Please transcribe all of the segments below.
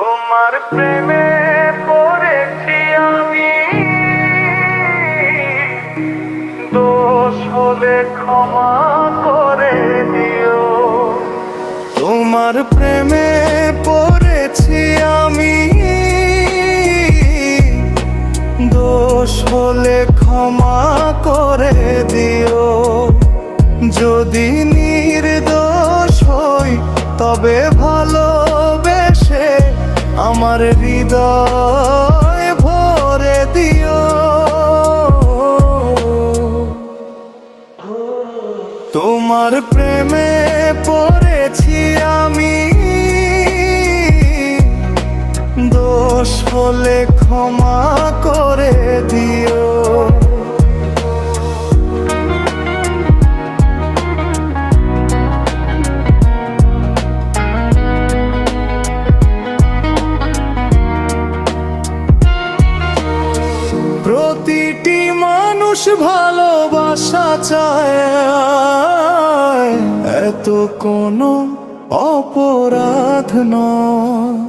তোমার প্রেমে পড়েছি আমি, দোষ হলে ক্ষমা করে দিও। তোমার প্রেমে পড়েছি আমি, দোষ হলে ক্ষমা করে দিও। যদি নির্দোষ হই তবে ভালোবেসে আমার হৃদয় ভরে দিও। তোমার প্রেমে পড়েছি আমি, দোষ হলে ক্ষমা করে দিও। প্রতিটি মানুষ ভালোবাসা চায়, এত কোনো অপরাধ নয়।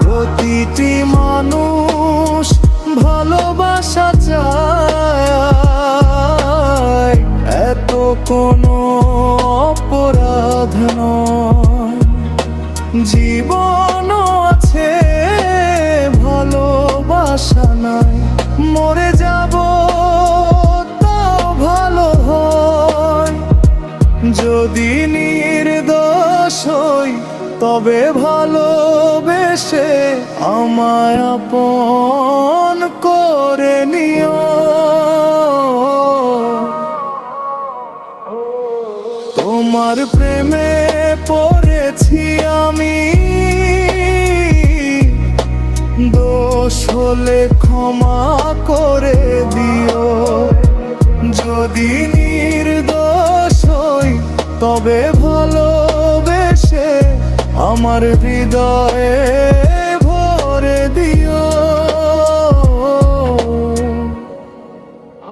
প্রতিটি মানুষ ভালোবাসা চায়, এত কোনো অপরাধ নয়। জীবনও আছে, ভালোবাসা নাই, মরে যাব তাও ভালো হয়। যদি নির্দোষ হই তবে ভালোবেসে আমায় আপন করে নিও। তোমার প্রেমে পড়েছি আমি, দোষ হলে ক্ষমা করে দিও। যদি নির্দোষ হই তবে ভালোবেসে আমার হৃদয়ে ভরে দিও।